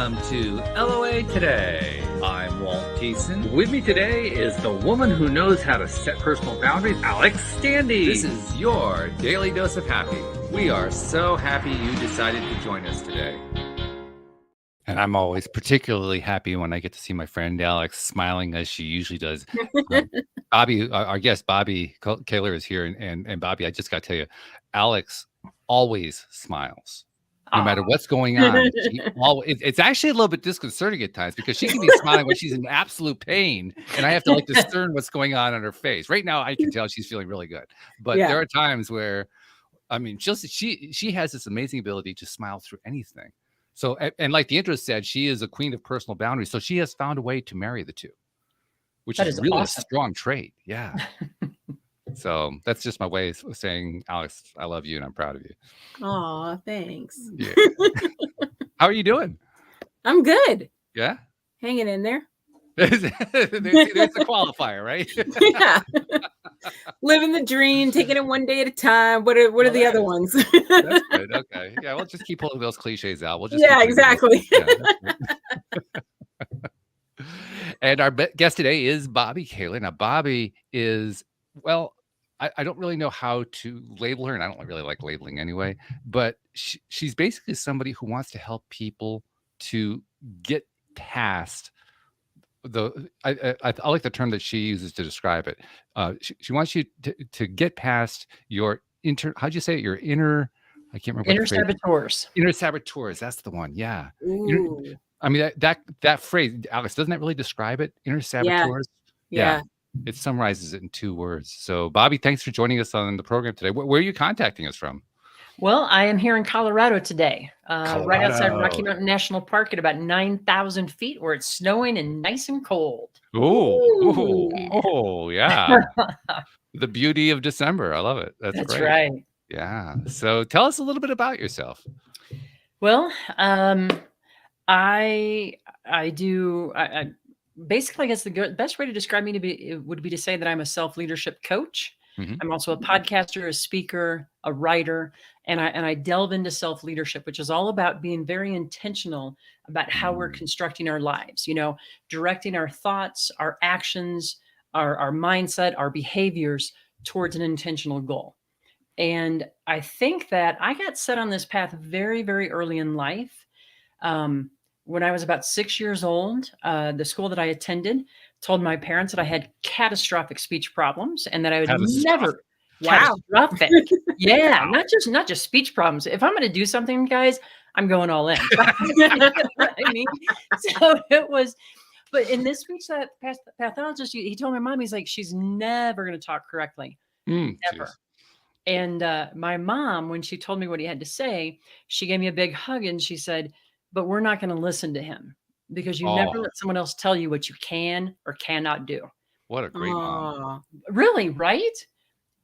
welcome to LOA Today. I'm Walt Thiessen. With me today is the woman who knows how to set personal boundaries, Alex Standy. This is your daily dose of happy. We are so happy you decided to join us today. And I'm always particularly happy when I get to see my friend Alex smiling as she usually does. Bobbi, our guest, Bobbi Kahler is here. And Bobbi, I just got to tell you, Alex always smiles. No matter what's going on. It's actually a little bit disconcerting at times because she can be smiling when she's in absolute pain. And I have to discern what's going on her face. Right now, I can tell she's feeling really good. But there are times where, she has this amazing ability to smile through anything. So, and like the intro said, she is a queen of personal boundaries. So she has found a way to marry the two, which is really awesome. A strong trait. Yeah. So that's just my way of saying, Alex, I love you and I'm proud of you. Aw, thanks. Yeah. How are you doing? I'm good. Yeah. Hanging in there. There's a qualifier, right? Yeah. Living the dream, taking it one day at a time. What are the other ones? That's good. Okay. Yeah, we'll just keep pulling those cliches out. We'll just exactly. And our guest today is Bobbi Kahler. Now, Bobbi is, well, I don't really know how to label her, and I don't really like labeling anyway, but she's basically somebody who wants to help people to get past I like the term that she uses to describe it. She wants you to get past your how'd you say it? Your inner, I can't remember. Inner saboteurs. Inner saboteurs. That's the one. Yeah. Ooh. That phrase, Alex, doesn't that really describe it? Inner saboteurs. Yeah. It summarizes it in 2 words. So, Bobbi, thanks for joining us on the program today. Where are you contacting us from? Well, I am here in Colorado today, right outside Rocky Mountain National Park at about 9,000 feet, where it's snowing and nice and cold. Oh, yeah. The beauty of December. I love it. That's great. Right. Yeah. So, tell us a little bit about yourself. Well, I do. Basically, I guess the best way to describe me would be to say that I'm a self-leadership coach. Mm-hmm. I'm also a podcaster, a speaker, a writer, and I delve into self-leadership, which is all about being very intentional about how we're constructing our lives, directing our thoughts, our actions, our mindset, our behaviors towards an intentional goal. And I think that I got set on this path very, very early in life. When I was about 6 years old, the school that I attended told my parents that I had catastrophic speech problems and that I would never. Wow. Catastrophic. Yeah. Wow. Not just speech problems. If I'm going to do something, guys, I'm going all in. So it was, but in this speech, that pathologist, he told my mom, he's like, she's never going to talk correctly. Never. Geez. And my mom, when she told me what he had to say, she gave me a big hug and she said, but we're not going to listen to him because you never let someone else tell you what you can or cannot do. What a great mom. Really, right?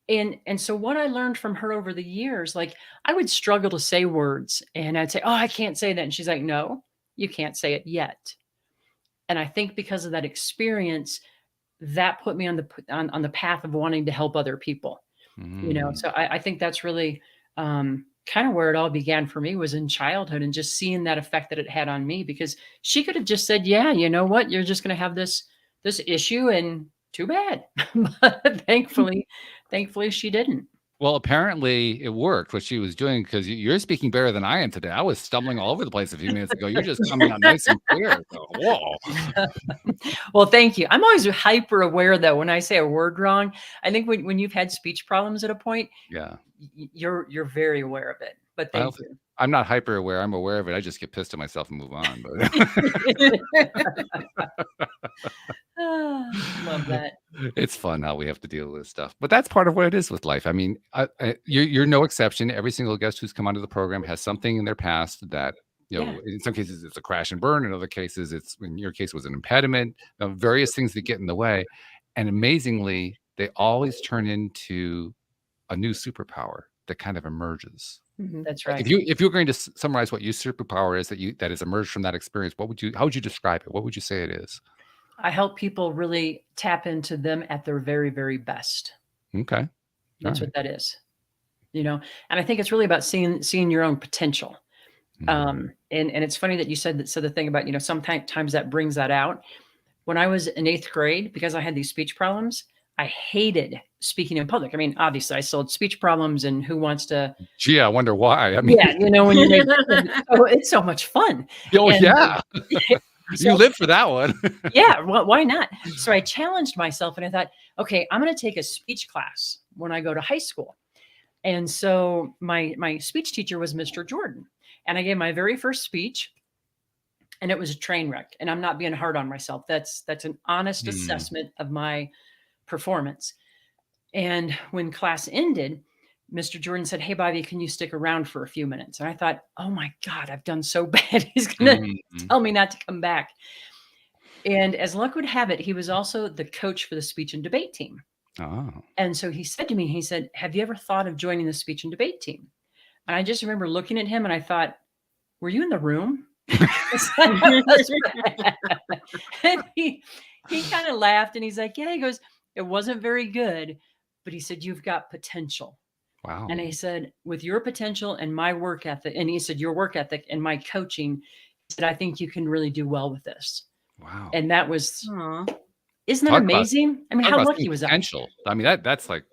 And so what I learned from her over the years, like I would struggle to say words and I'd say, oh, I can't say that. And she's like, no, you can't say it yet. And I think because of that experience, that put me on the path of wanting to help other people, So I think that's really, kind of where it all began for me was in childhood and just seeing that effect that it had on me, because she could have just said, yeah, you know what, you're just going to have this issue and too bad. But thankfully she didn't. Well, apparently it worked what she was doing, because you're speaking better than I am today. I was stumbling all over the place a few minutes ago. You're just coming out nice and clear. So, whoa. Well, thank you. I'm always hyper aware, though, when I say a word wrong. I think when you've had speech problems at a point, you're very aware of it. But thank you. I'm not hyper aware. I'm aware of it. I just get pissed at myself and move on. Love that. It's fun how we have to deal with this stuff, but that's part of what it is with life. I mean, you're no exception. Every single guest who's come onto the program has something in their past that, in some cases it's a crash and burn. In other cases, in your case, was an impediment, various things that get in the way. And amazingly, they always turn into a new superpower that kind of emerges. Mm-hmm. That's right. If you're going to summarize what your superpower is that has emerged from that experience, how would you describe it? What would you say it is? I help people really tap into them at their very, very best. Okay. That's what that is. And I think it's really about seeing your own potential. And And it's funny that you said that. So the thing about, sometimes that brings that out. When I was in 8th grade, because I had these speech problems, I hated speaking in public. I mean, obviously I still had speech problems, and who wants to? Gee, I wonder why. I mean, yeah, when you make, it's so much fun. Oh, And, yeah. so, you live for that one. yeah. Well, why not? So I challenged myself, and I thought, okay, I'm going to take a speech class when I go to high school. And so my speech teacher was Mr. Jordan. And I gave my very first speech, and it was a train wreck. And I'm not being hard on myself. That's an honest assessment of my performance. And when class ended, Mr. Jordan said, "Hey, Bobby, can you stick around for a few minutes?" And I thought, oh my God, I've done so bad. He's going to tell me not to come back. And as luck would have it, he was also the coach for the speech and debate team. Oh. And so he said to me, he said, "Have you ever thought of joining the speech and debate team?" And I just remember looking at him, and I thought, were you in the room? And he kind of laughed, and he's like, yeah, he goes, "It wasn't very good, but," he said, "you've got potential." Wow. And he said, "With your potential and my work ethic," and he said, "your work ethic and my coaching," he said, "I think you can really do well with this." Wow. And that was, isn't that Talk amazing? I mean, how lucky was that? Potential. I mean, that's like,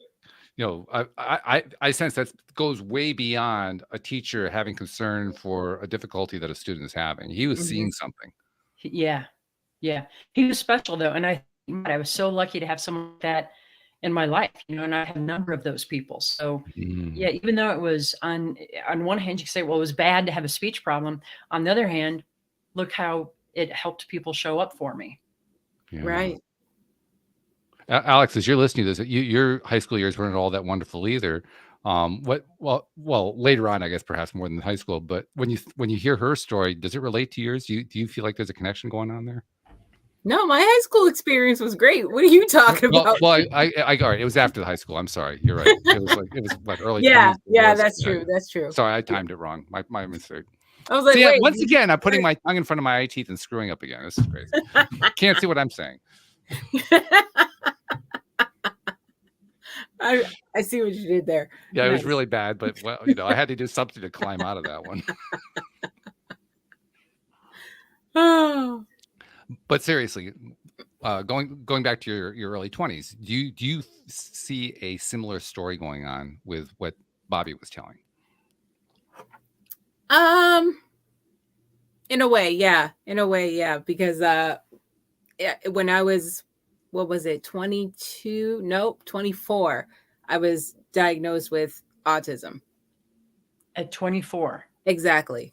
I sense that goes way beyond a teacher having concern for a difficulty that a student is having. He was seeing something. Yeah. Yeah. He was special though. And I was so lucky to have someone like that in my life, and I have a number of those people. So yeah, even though it was on one hand, you could say, well, it was bad to have a speech problem. On the other hand, look how it helped people show up for me. Yeah. Right. Alex, as you're listening to this, your high school years weren't all that wonderful either. Well, later on, I guess perhaps more than high school. But when you hear her story, does it relate to yours? Do you feel like there's a connection going on there? No, my high school experience was great. What are you talking about? Well, I all right. It was after the high school. I'm sorry. You're right. It was what, early. Yeah, 20s. yeah, that's true. That's true. Sorry, I timed it wrong. My mistake. I was like, See, wait. once again, I'm putting my tongue in front of my eye teeth and screwing up again. This is crazy. Can't see what I'm saying. I see what you did there. Yeah, It was really bad, but I had to do something to climb out of that one. Oh. But seriously, going back to your early 20s, do you see a similar story going on with what Bobbi was telling? In a way, yeah. Because when I was, what was it, 22? Nope, 24. I was diagnosed with autism. At 24. Exactly.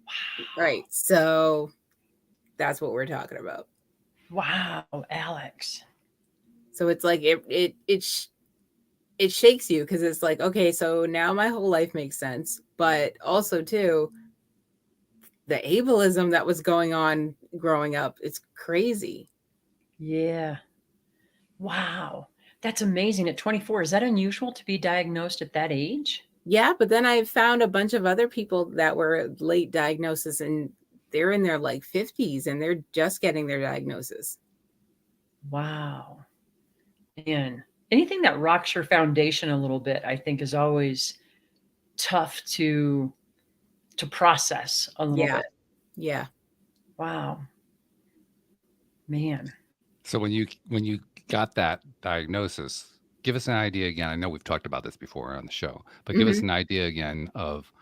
Wow. Right. So that's what we're talking about. Wow, Alex. So it's like it shakes you, because it's like, okay, so now my whole life makes sense, but also too, the ableism that was going on growing up, it's crazy. Yeah. Wow. That's amazing. At 24, is that unusual to be diagnosed at that age? Yeah, but then I found a bunch of other people that were late diagnosis, and they're in their like 50s, and they're just getting their diagnosis. Wow. Man, anything that rocks your foundation a little bit, I think, is always tough to process a little bit. Yeah. Wow. Man. So when you got that diagnosis, give us an idea again. I know we've talked about this before on the show, but give us an idea again of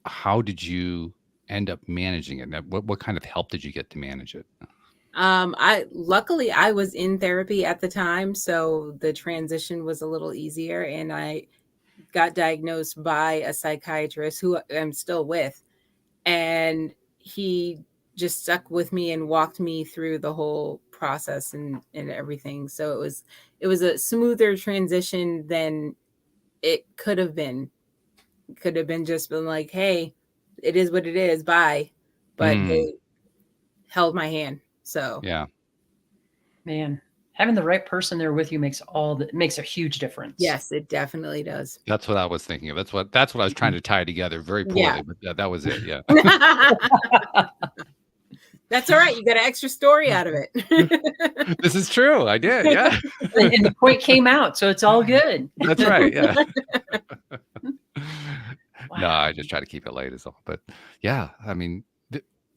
how did you end up managing it? What kind of help did you get to manage it? Luckily I was in therapy at the time, so the transition was a little easier, and I got diagnosed by a psychiatrist who I'm still with, and he just stuck with me and walked me through the whole process and everything. So it was a smoother transition than it could have been. It could have been just been like, hey, it is what it is, bye. But they held my hand. So yeah, man, having the right person there with you makes a huge difference. Yes, it definitely does. That's what I was thinking of. That's what I was trying to tie together very poorly, but that was it. Yeah. That's all right. You got an extra story out of it. This is true. I did. Yeah. And the point came out, so it's all good. That's right. Yeah. Wow. No, I just try to keep it light is all. But yeah, I mean,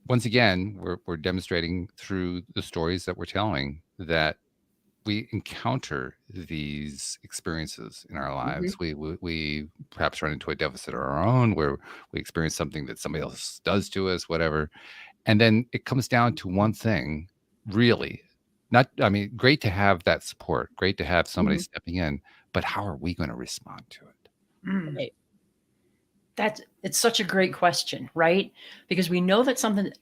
once again, we're demonstrating through the stories that we're telling that we encounter these experiences in our lives. We perhaps run into a deficit of our own, where we experience something that somebody else does to us, whatever. And then it comes down to one thing, really. Not, I mean, great to have that support, great to have somebody stepping in, but how are we going to respond to it? Right. It's such a great question, right? Because we know that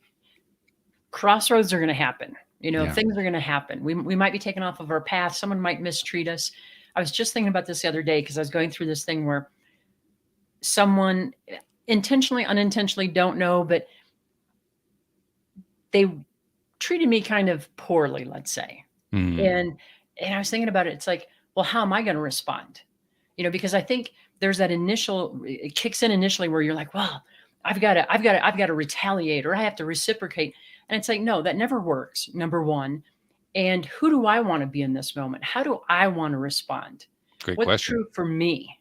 crossroads are going to happen. Things are going to happen. We might be taken off of our path. Someone might mistreat us. I was just thinking about this the other day because I was going through this thing where someone intentionally, unintentionally, don't know, but they treated me kind of poorly, let's say. And I was thinking about it. It's like, well, how am I going to respond? Because I think there's that it kicks in initially where you're like, well, I've got to retaliate, or I have to reciprocate. And it's like, no, that never works. Number one. And who do I want to be in this moment? How do I want to respond? Great What's question. true for me?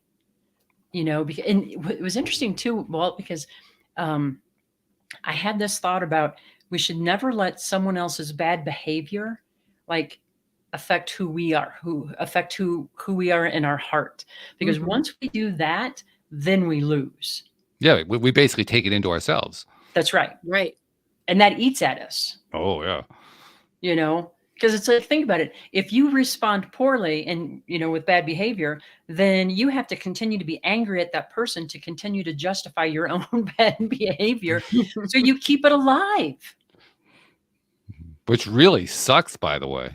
And it was interesting too, Walt, because I had this thought about we should never let someone else's bad behavior affect who we are, who we are in our heart. Because once we do that, then we lose. Yeah, we basically take it into ourselves. That's right. Right. And that eats at us. Oh, yeah. Because it's like, think about it. If you respond poorly and, with bad behavior, then you have to continue to be angry at that person to continue to justify your own bad behavior. So you keep it alive. Which really sucks, by the way.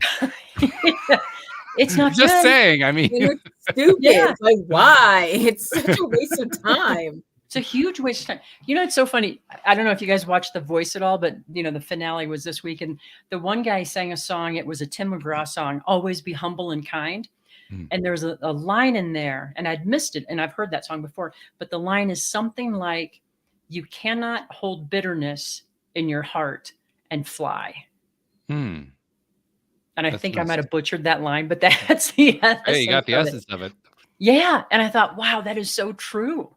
It's not just good. saying. I mean, it's stupid. Yeah. It's like, why? It's such a waste of time. It's a huge waste of time. It's so funny. I don't know if you guys watched The Voice at all, but the finale was this week, and the one guy sang a song. It was a Tim McGraw song, "Always Be Humble and Kind." And there was a line in there, and I'd missed it, and I've heard that song before, but the line is something like, "You cannot hold bitterness in your heart and fly." And I think I might have butchered that line, but that's the essence. Hey, you got the essence of it. Yeah. And I thought, wow, that is so true.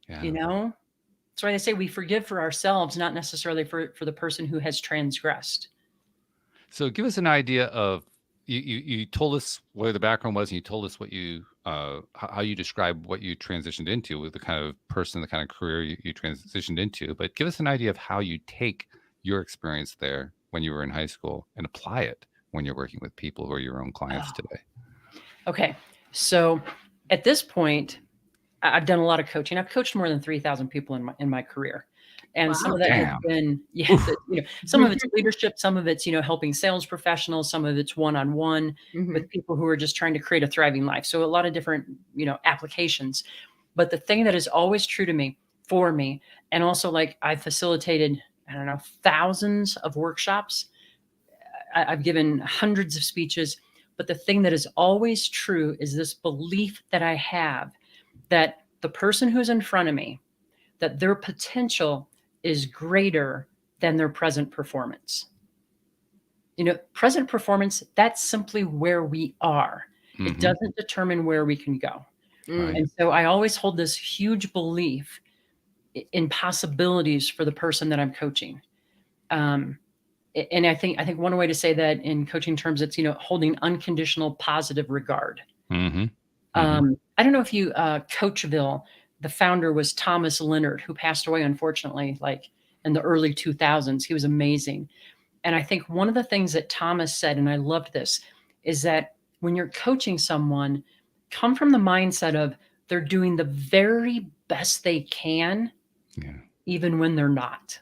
Yeah. That's why they say we forgive for ourselves, not necessarily for the person who has transgressed. So give us an idea of, you told us where the background was, and you told us what how you described what you transitioned into, with the kind of person, the kind of career you transitioned into. But give us an idea of how you take your experience there when you were in high school and apply it when you're working with people who are your own clients today. Okay. So at this point, I've done a lot of coaching. I've coached more than 3,000 people in my career. And some of that has been, some of it's leadership, some of it's, helping sales professionals, some of it's one-on-one with people who are just trying to create a thriving life. So a lot of different, applications. But the thing that is always true to me, for me, and also I've facilitated, thousands of workshops. I've given hundreds of speeches, but the thing that is always true is this belief that I have that the person who's in front of me, that their potential is greater than their present performance. Present performance, that's simply where we are. It doesn't determine where we can go. And so I always hold this huge belief in possibilities for the person that I'm coaching. And I think one way to say that in coaching terms, it's, holding unconditional positive regard. I don't know if you, Coachville, the founder was Thomas Leonard, who passed away, unfortunately, in the early 2000s. He was amazing. And I think one of the things that Thomas said, and I loved this, is that when you're coaching someone, come from the mindset of they're doing the very best they can, even when they're not.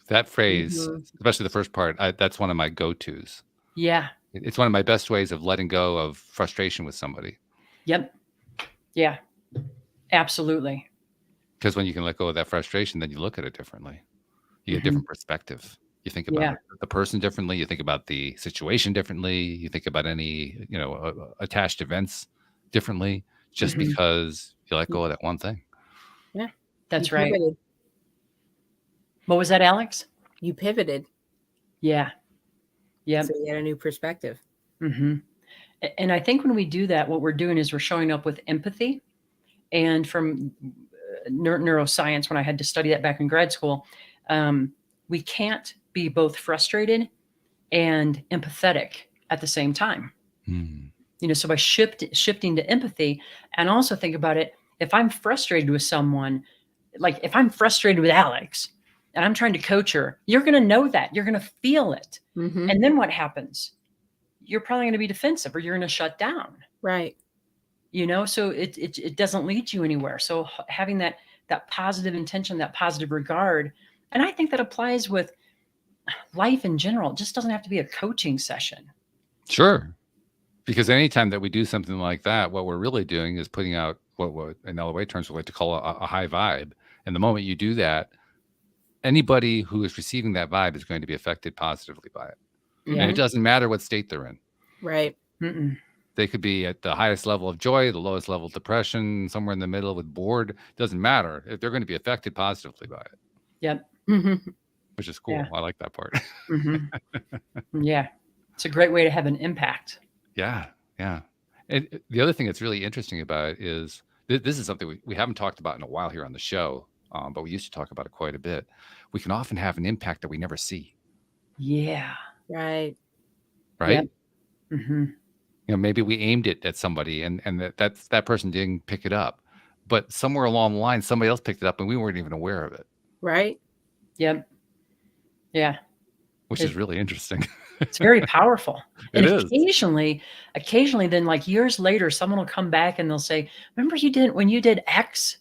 That phrase, especially the first part, that's one of my go-tos. Yeah. It's one of my best ways of letting go of frustration with somebody. Yep. Yeah, absolutely. Because when you can let go of that frustration, then you look at it differently. You get a different perspective. You think about the person differently. You think about the situation differently. You think about any, attached events differently, just because you let go of that one thing. Yeah, that's right. Pivoted. What was that, Alex? You pivoted. Yeah. Yeah. So you had a new perspective. And I think when we do that, what we're doing is we're showing up with empathy. And from neuroscience when I had to study that back in grad school. We can't be both frustrated and empathetic at the same time. So by shifting to empathy, and also think about it, if I'm frustrated with someone, like if I'm frustrated with Alex and I'm trying to coach her, you're going to know that. You're going to feel it. And then what happens? You're probably going to be defensive, or you're going to shut down. Right. So it doesn't lead you anywhere. So having that positive intention, that positive regard, and I think that applies with life in general. It just doesn't have to be a coaching session. Sure. Because anytime that we do something like that, what we're really doing is putting out what in LOA terms we like to call a high vibe. And the moment you do that, anybody who is receiving that vibe is going to be affected positively by it. And it doesn't matter what state they're in. Right. They could be at the highest level of joy, the lowest level of depression, somewhere in the middle with bored. Doesn't matter. They're going to be affected positively by it. Yep. Which is cool. Yeah. I like that part. Yeah. It's a great way to have an impact. Yeah. Yeah. And the other thing that's really interesting about it is this is something we haven't talked about in a while here on the show, but we used to talk about it quite a bit. We can often have an impact that we never see. Yeah. Right. Right. Yep. Maybe we aimed it at somebody and that person didn't pick it up, but somewhere along the line, somebody else picked it up and we weren't even aware of it. Right. Yep. Yeah. Which is really interesting. It's very powerful. And it is. Occasionally, then like years later, someone will come back and they'll say, remember when you did X,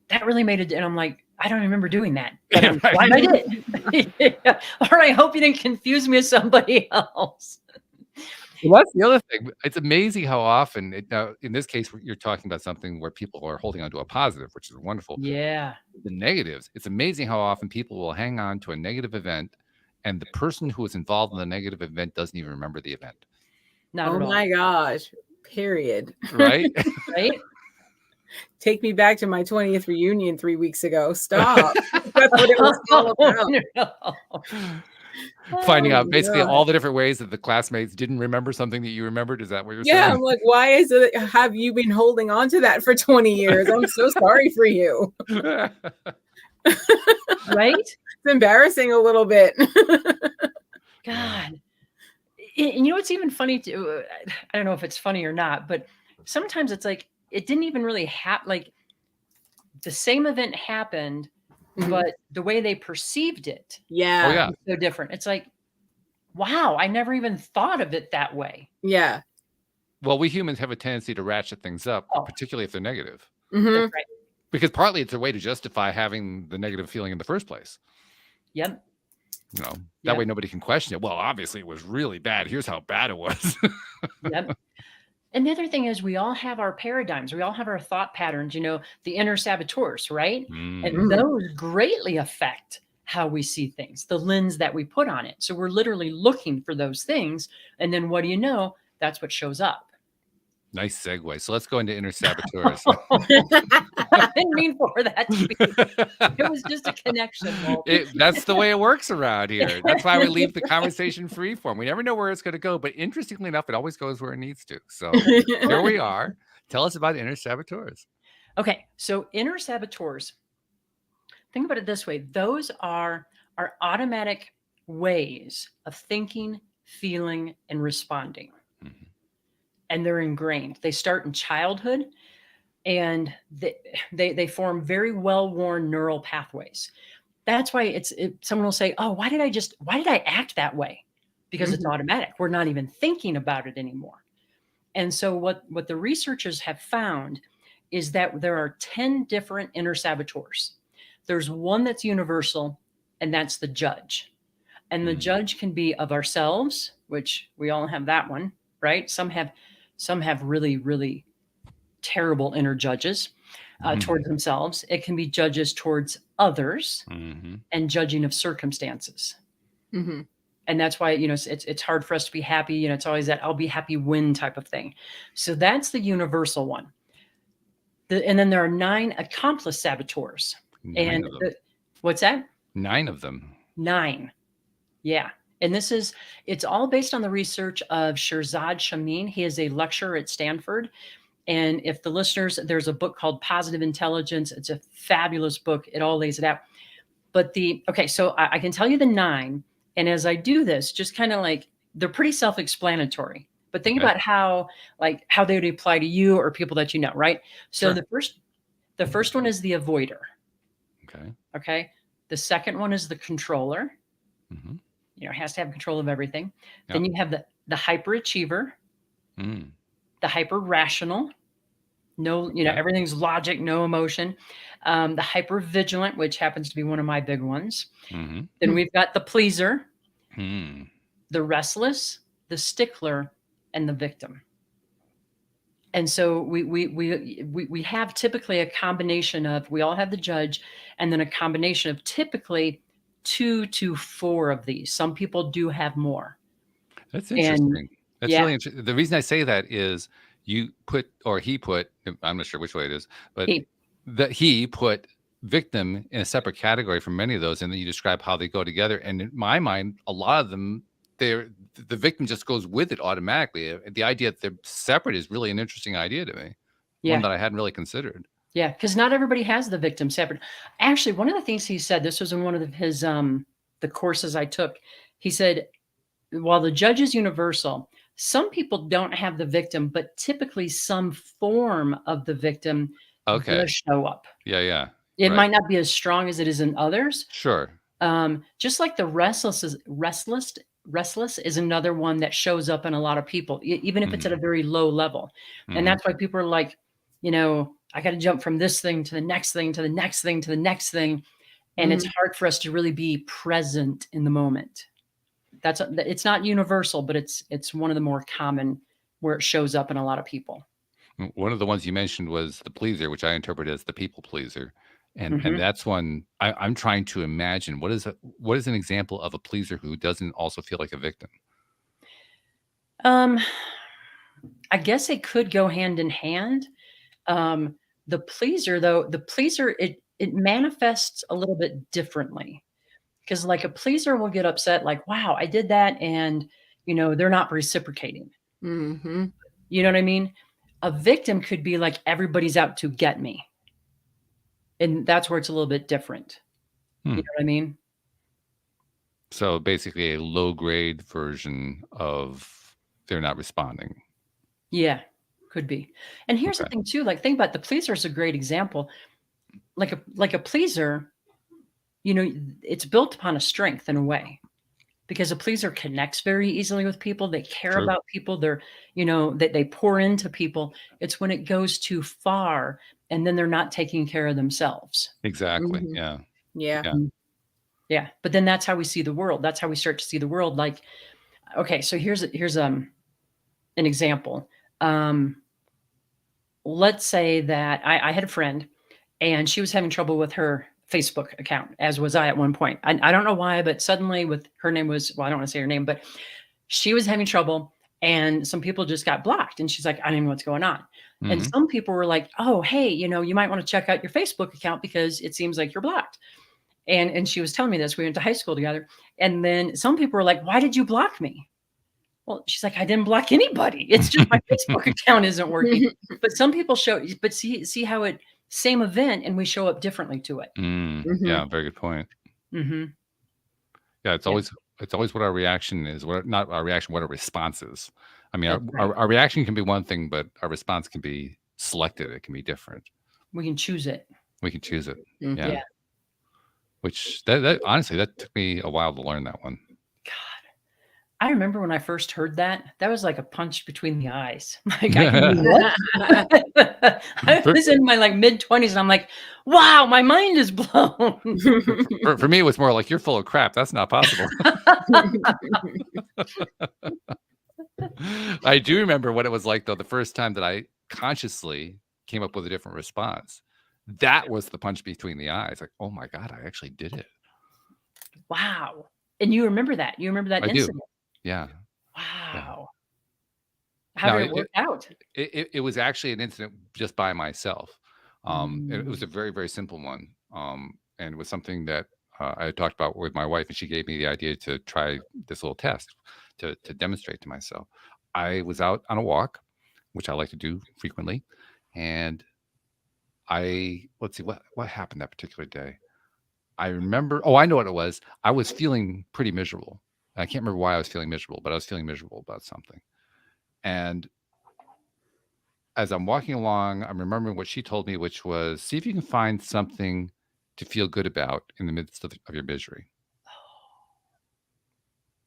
that really made it. And I'm like, I don't remember doing that. But I'm glad I did. Yeah. Or I hope you didn't confuse me with somebody else. Well, that's the other thing. It's amazing how often, now in this case, you're talking about something where people are holding on to a positive, which is wonderful. Yeah. The negatives, it's amazing how often people will hang on to a negative event and the person who was involved in the negative event doesn't even remember the event. Not at all. Oh my gosh. Period. Right? Right? Take me back to my 20th reunion 3 weeks ago. Stop. That's what it was all about. Finding out basically all the different ways that the classmates didn't remember something that you remembered. Is that what you're saying? Yeah, I'm like, why have you been holding on to that for 20 years? I'm so sorry for you. Right? It's embarrassing a little bit. God. And what's even funny too, I don't know if it's funny or not, but sometimes it's like, it didn't even really happen. Like the same event happened, but the way they perceived it. Yeah. Was so different. It's like, wow, I never even thought of it that way. Yeah. Well, we humans have a tendency to ratchet things up, particularly if they're negative. That's right. Because partly it's a way to justify having the negative feeling in the first place. Yep. That way nobody can question it. Well, obviously it was really bad. Here's how bad it was. Yep. And the other thing is we all have our paradigms. We all have our thought patterns, the inner saboteurs, right? And those greatly affect how we see things, the lens that we put on it. So we're literally looking for those things. And then what do you know? That's what shows up. Nice segue. So let's go into inner saboteurs. I didn't mean for that to be. It was just a connection. That's the way it works around here. That's why we leave the conversation free form. We never know where it's going to go, but interestingly enough, it always goes where it needs to. So here we are. Tell us about inner saboteurs. Okay, so inner saboteurs. Think about it this way. Those are our automatic ways of thinking, feeling, and responding. And they're ingrained. They start in childhood, and they form very well-worn neural pathways. That's why someone will say, "Oh, why did I act that way?" Because it's automatic. We're not even thinking about it anymore. And so what the researchers have found is that there are 10 different inner saboteurs. There's one that's universal, and that's the judge. And the judge can be of ourselves, which we all have that one, right? Some have really, really terrible inner judges towards themselves. It can be judges towards others and judging of circumstances. And that's why, it's hard for us to be happy. It's always that I'll be happy when type of thing. So that's the universal one. And then there are 9 accomplice saboteurs. What's that? 9 of them. 9. Yeah. And it's all based on the research of Shirzad Chamine. He is a lecturer at Stanford. And if the listeners, there's a book called Positive Intelligence. It's a fabulous book. It all lays it out. But so I can tell you the 9. And as I do this, just kind of like, they're pretty self-explanatory, but think about how they would apply to you or people that you know, right? So the first one is the avoider. Okay. The second one is the controller. Has to have control of everything. Yep. Then you have the hyperachiever, the hyper rational. No, everything's logic, no emotion. The hyper vigilant, which happens to be one of my big ones. Then we've got the pleaser, the restless, the stickler, and the victim. And so we have typically a combination of, we all have the judge, and then a combination of typically 2 to 4 of these. Some people do have more. That's interesting. That's really interesting. The reason I say that is he put, I'm not sure which way it is, but he put victim in a separate category from many of those, and then you describe how they go together. And in my mind, a lot of them, the victim just goes with it automatically. The idea that they're separate is really an interesting idea to me. One that I hadn't really considered. Yeah, because not everybody has the victim separate. Actually, one of the things he said, this was in one of his the courses I took. He said, while the judge is universal, some people don't have the victim, but typically some form of the victim does show up. Yeah. It might not be as strong as it is in others. Sure. Just like the restless is another one that shows up in a lot of people, even if it's at a very low level. And that's why people are like, I got to jump from this thing to the next thing, to the next thing, to the next thing. And it's hard for us to really be present in the moment. It's not universal, but it's one of the more common where it shows up in a lot of people. One of the ones you mentioned was the pleaser, which I interpret as the people pleaser. And that's one I'm trying to imagine. What is an example of a pleaser who doesn't also feel like a victim? I guess it could go hand in hand. The pleaser, though, it manifests a little bit differently, because like a pleaser will get upset, like, wow, I did that, and they're not reciprocating. You know what I mean? A victim could be like, everybody's out to get me. And that's where it's a little bit different. You know what I mean? So basically a low grade version of they're not responding. Yeah, could be. And here's the thing too, like, think about the pleaser is a great example. Like a pleaser, it's built upon a strength in a way, because a pleaser connects very easily with people. They care about people. They're, that they pour into people. It's when it goes too far and then they're not taking care of themselves. Exactly. Yeah. But then that's how we see the world. That's how we start to see the world. Like, okay, so here's an example. Let's say that I had a friend and she was having trouble with her Facebook account, as was I at one point. I don't know why, but suddenly with her name was, well, I don't want to say her name, but she was having trouble and some people just got blocked. And she's like, I don't even know what's going on. And some people were like, oh, hey, you might want to check out your Facebook account because it seems like you're blocked. And she was telling me this. We went to high school together. And then some people were like, why did you block me? Well, she's like, I didn't block anybody. It's just my Facebook account isn't working. But some people see how same event, and we show up differently to it. Yeah, very good point. Yeah, it's always what our reaction is. Not our reaction, what our response is. I mean, our reaction can be one thing, but our response can be selected. It can be different. We can choose it. Yeah. Which that honestly, that took me a while to learn that one. God, I remember when I first heard that was like a punch between the eyes. Like, what? I was in my mid-20s and I'm like, wow, my mind is blown. For me, it was more like, you're full of crap. That's not possible. I do remember what it was like, though, the first time that I consciously came up with a different response. That was the punch between the eyes. Like, oh my God, I actually did it. Wow. And you remember that? You remember that incident? Do. Yeah. Wow. Yeah. How did it work out? It was actually an incident just by myself. It was a very, very simple one. And it was something that I had talked about with my wife, and she gave me the idea to try this little test to demonstrate to myself. I was out on a walk. which I like to do frequently. And let's see, what happened that particular day? I remember, I know what it was. I was feeling pretty miserable. I can't remember why I was feeling miserable, but I was feeling miserable about something. And as I'm walking along, I'm remembering what she told me, which was, see if you can find something to feel good about in the midst of your misery.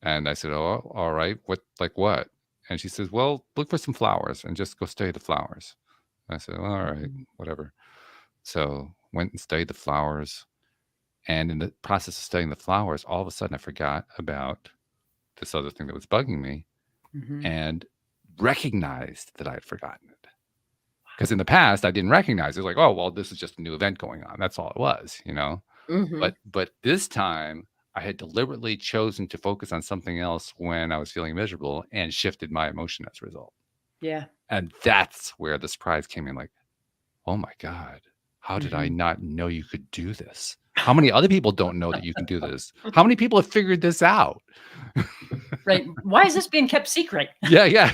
And I said, oh, all right. What? And she says, well, look for some flowers and just go study the flowers. I said, well, all right, whatever. So went and studied the flowers. And in the process of studying the flowers, all of a sudden I forgot about this other thing that was bugging me and recognized that I had forgotten it. Because in the past, I didn't recognize it. It was like, oh, well, this is just a new event going on. That's all it was, But this time, I had deliberately chosen to focus on something else when I was feeling miserable and shifted my emotion as a result. Yeah. And that's where the surprise came in, like, oh my God, how did I not know you could do this? How many other people don't know that you can do this? How many people have figured this out? Right. Why is this being kept secret? Yeah.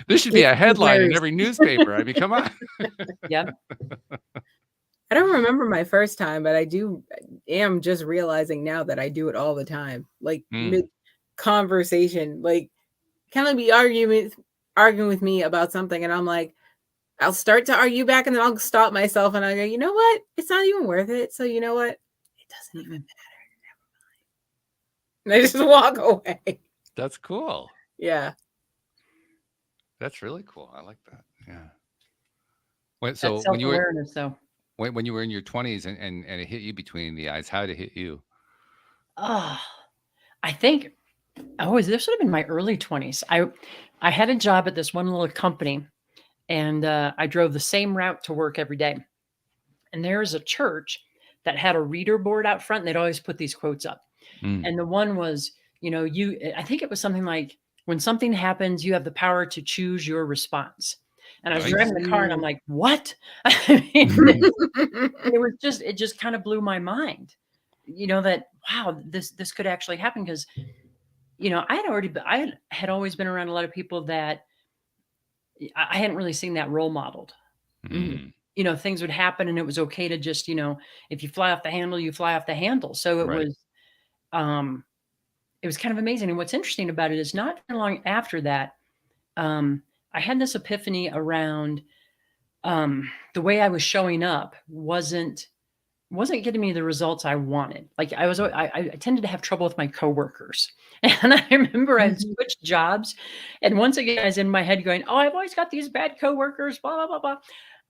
This should be a headline in every newspaper. I mean, come on. Yeah. I don't remember my first time, but I am just realizing now that I do it all the time. Like mid conversation, like kind of be arguing with me about something, and I'm like, I'll start to argue back, and then I'll stop myself, and I go, you know what? It's not even worth it. So you know what? It doesn't even matter. Never mind. And I just walk away. That's cool. Yeah. That's really cool. I like that. Yeah. So when you were when you were in your 20s and it hit you between the eyes, how did it hit you? I think this would have been my early 20s. I had a job at this one little company, and I drove the same route to work every day. And there's a church that had a reader board out front, and they'd always put these quotes up. And the one was, I think it was something like, when something happens, you have the power to choose your response. And I was driving the car, and I'm like, what? I mean, it just kind of blew my mind, that, wow, this could actually happen. Because, I had always been around a lot of people that I hadn't really seen that role modeled. Things would happen, and it was okay to just, if you fly off the handle, you fly off the handle. So it was kind of amazing. And what's interesting about it is not long after that, I had this epiphany around the way I was showing up wasn't getting me the results I wanted. Like I tended to have trouble with my coworkers. And I remember I switched jobs. And once again, I was in my head going, oh, I've always got these bad coworkers, blah, blah, blah, blah.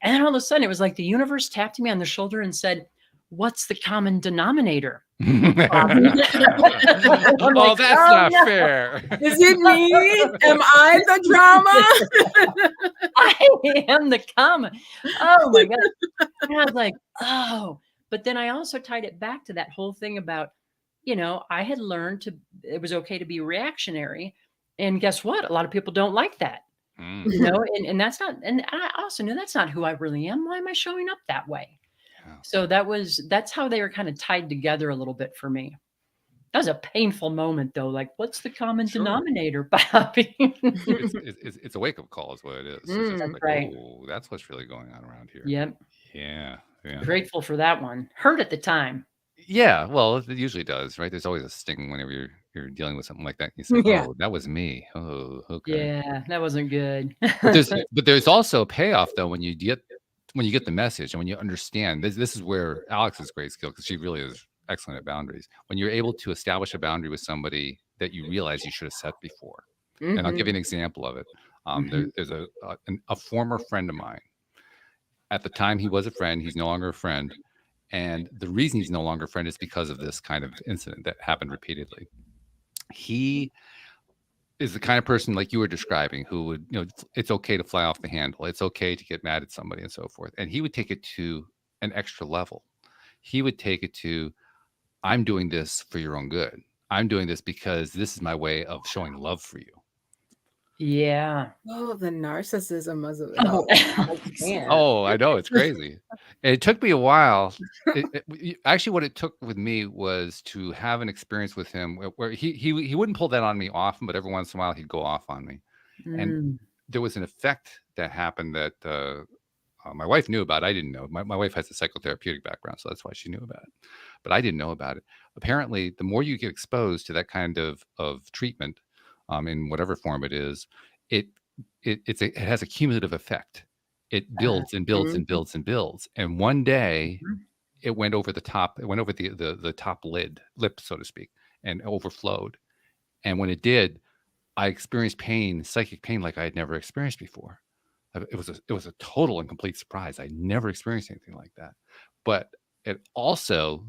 And then all of a sudden it was like the universe tapped me on the shoulder and said, what's the common denominator? Oh, that's not fair. Is it me? Am I the drama? I am the comma. Oh my God. And I was like, oh. But then I also tied it back to that whole thing about, I had learned it was okay to be reactionary. And guess what? A lot of people don't like that. And that's not, and I also knew that's not who I really am. Why am I showing up that way? So that's how they were kind of tied together a little bit for me. That was a painful moment, though. Like, what's the common denominator, Bobbi? it's a wake-up call is what it is. It's like, right. Oh, that's what's really going on around here. Yep. Yeah. Grateful for that one. Hurt at the time. Yeah, well, it usually does, right? There's always a sting whenever you're dealing with something like that. You say, oh, that was me. Oh, okay. Yeah, that wasn't good. but there's also a payoff, though, when you get the message and when you understand. This is where Alex's great skill, because she really is excellent at boundaries. When you're able to establish a boundary with somebody that you realize you should have set before. And I'll give you an example of it. There's a former friend of mine. At the time, he was a friend. He's no longer a friend. And the reason he's no longer a friend is because of this kind of incident that happened repeatedly. He is the kind of person like you were describing who would, it's okay to fly off the handle. It's okay to get mad at somebody and so forth. And he would take it to an extra level. He would take it to, I'm doing this for your own good. I'm doing this because this is my way of showing love for you. Yeah. Oh, the narcissism was Oh, I know. It's crazy. It took me a while. Actually, what it took with me was to have an experience with him where he wouldn't pull that on me often, but every once in a while he'd go off on me. And there was an effect that happened that my wife knew about. I didn't know. My wife has a psychotherapeutic background, so that's why she knew about it. But I didn't know about it. Apparently, the more you get exposed to that kind of treatment, in whatever form it is, it has a cumulative effect. It builds and builds and builds and builds. And one day, it went over the top. It went over the top lip, so to speak, and overflowed. And when it did, I experienced pain, psychic pain, like I had never experienced before. It was a total and complete surprise. I never experienced anything like that. But it also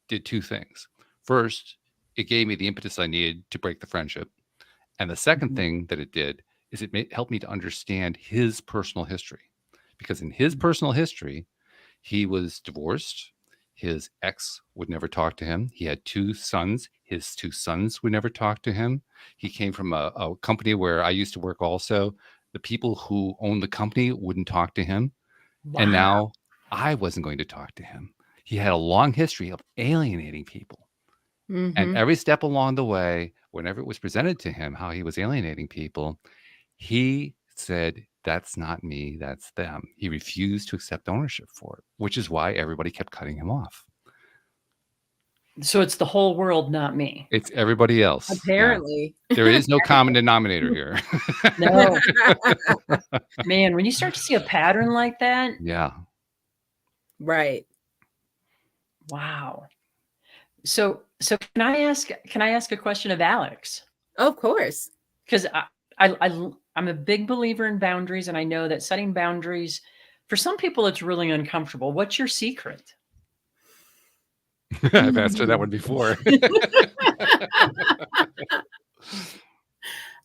did two things. First, it gave me the impetus I needed to break the friendship. And the second thing that it did is it helped me to understand his personal history. Because in his personal history, he was divorced. His ex would never talk to him. He had 2 sons. His 2 sons would never talk to him. He came from a company where I used to work also. The people who owned the company wouldn't talk to him. Wow. And now I wasn't going to talk to him. He had a long history of alienating people. And every step along the way, whenever it was presented to him how he was alienating people, he said, that's not me, that's them. He refused to accept ownership for it, which is why everybody kept cutting him off. So it's the whole world, not me. It's everybody else. Apparently. Yeah. There is no common denominator here. No. Man, when you start to see a pattern like that. Yeah. Right. Wow. So can I ask a question of Alex? Of course. Because I'm a big believer in boundaries, and I know that setting boundaries, for some people, it's really uncomfortable. What's your secret? I've asked her that one before.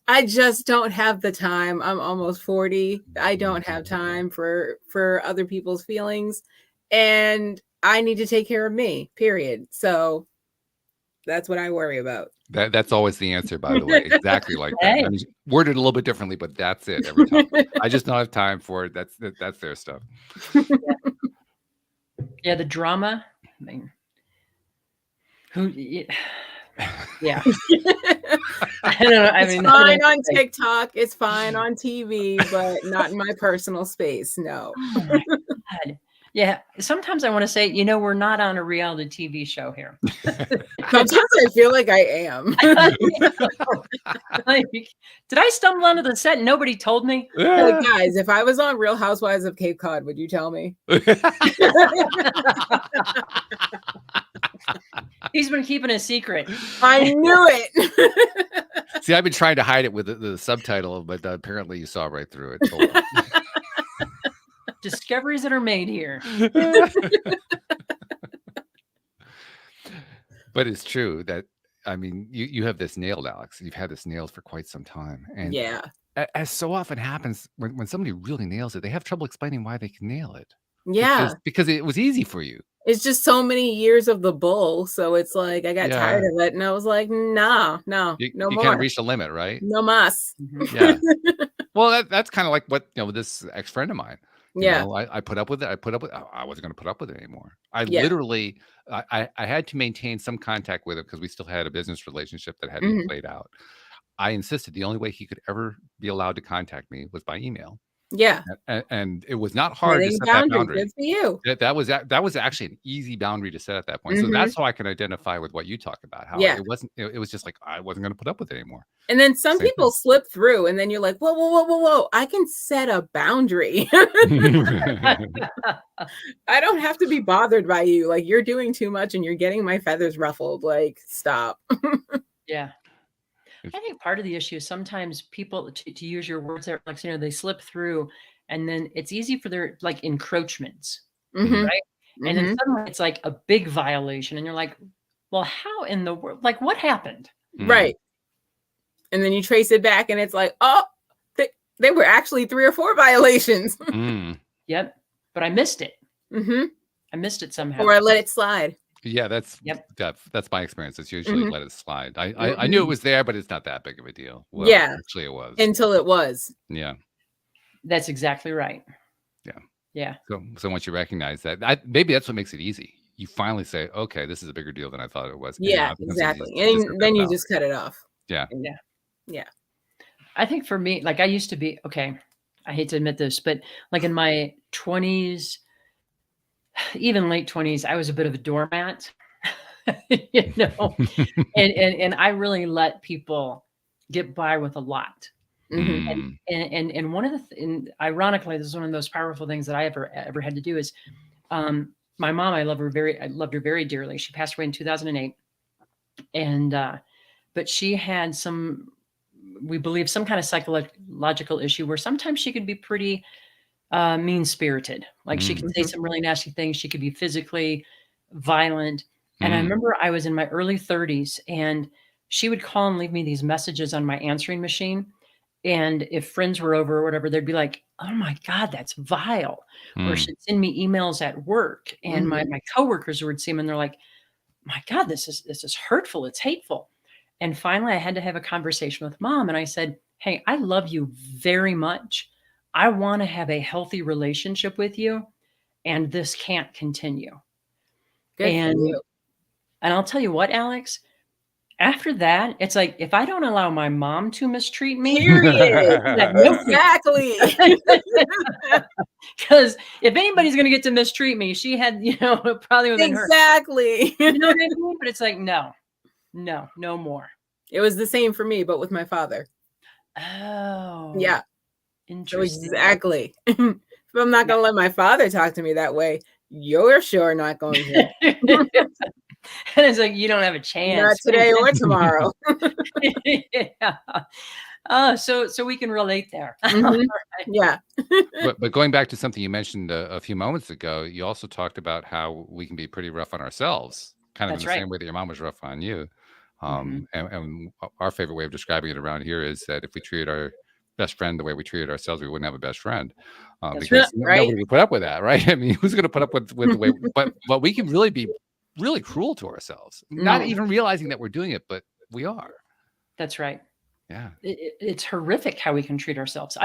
I just don't have the time. I'm almost 40. I don't have time for other people's feelings, and I need to take care of me, period. So that's what I worry about. That's always the answer, by the way. Exactly like that. I mean, worded a little bit differently, but that's it every time. I just don't have time for it. That's their stuff. Yeah, the drama. I mean, yeah. I don't know. I mean, it's fine on TikTok. It's fine on TV, but not in my personal space. No. Oh my God. Yeah. Sometimes I want to say, we're not on a reality TV show here. Sometimes I feel like I am. Like, did I stumble onto the set and nobody told me? Like, guys, if I was on Real Housewives of Cape Cod, would you tell me? He's been keeping a secret. I knew it. See, I've been trying to hide it with the subtitle, but apparently you saw right through it. Discoveries that are made here. But it's true that, I mean, you have this nailed, Alex. You've had this nailed for quite some time. And yeah, as so often happens, when somebody really nails it, they have trouble explaining why they can nail it. Yeah. Because it was easy for you. It's just so many years of the bull. So it's like, I got tired of it. And I was like, no more. You can't reach the limit, right? No mas. Yeah. Well, that's kind of like what, this ex-friend of mine. Yeah. I put up with it. I wasn't going to put up with it anymore. Literally, I had to maintain some contact with him because we still had a business relationship that hadn't been played out. I insisted the only way he could ever be allowed to contact me was by email. Yeah. And it was not hard to set that boundary. Good for you. That was actually an easy boundary to set at that point. So that's how I can identify with what you talk about. How it was just like, I wasn't going to put up with it anymore. And then some people slip through and then you're like, whoa. I can set a boundary. I don't have to be bothered by you. Like, you're doing too much and you're getting my feathers ruffled. Like, stop. Yeah. I think part of the issue is sometimes people, to use your words there, like, they slip through and then it's easy for their like encroachments, right? And then suddenly it's like a big violation and you're like, well, how in the world, like what happened? Right. And then you trace it back and it's like, oh, they were actually 3 or 4 violations. Yep. But I missed it. I missed it somehow. Or I let it slide. Yeah, that's my experience. It's usually let it slide. I knew it was there, but it's not that big of a deal. Well, yeah, actually it was until it was. Yeah, that's exactly right. Yeah. So once you recognize that, maybe that's what makes it easy. You finally say, okay, this is a bigger deal than I thought it was. Yeah, exactly. And then you just cut it off. Yeah. I think for me, like I used to be, okay, I hate to admit this, but like in my 20s, even late 20s, I was a bit of a doormat, you know, and I really let people get by with a lot. Mhm. And one of and ironically, this is one of the most powerful things that I ever had to do is, my mom, I loved her very dearly. She passed away in 2008. And, but she had we believe some kind of psychological issue where sometimes she could be pretty mean spirited. Like she could say some really nasty things. She could be physically violent. And I remember I was in my early 30s and she would call and leave me these messages on my answering machine. And if friends were over or whatever, they'd be like, "Oh my God, that's vile." Or she'd send me emails at work and my coworkers would see them and they're like, "My God, this is hurtful. It's hateful." And finally I had to have a conversation with mom and I said, "Hey, I love you very much. I want to have a healthy relationship with you and this can't continue." Good for And you. and I'll tell you what, Alex, after that, it's like if I don't allow my mom to mistreat me, Period. that no Exactly. because if anybody's going to get to mistreat me, she had, probably within her. Exactly. You know what I mean? But it's like, no more. It was the same for me, but with my father. Oh, Yeah. So interesting. exactly. If I'm not going to let my father talk to me that way, you're sure not going to. And it's like, you don't have a chance. Not today or tomorrow. Yeah. So we can relate there. Right. Yeah. But going back to something you mentioned a few moments ago, you also talked about how we can be pretty rough on ourselves, kind of That's in the right. same way that your mom was rough on you. And our favorite way of describing it around here is that if we treated our best friend the way we treated ourselves, we wouldn't have a best friend, because right. nobody would put up with that, right? I mean, who's going to put up with the way? But we can really be really cruel to ourselves, not even realizing that we're doing it, but we are. That's right. Yeah. It's horrific how we can treat ourselves.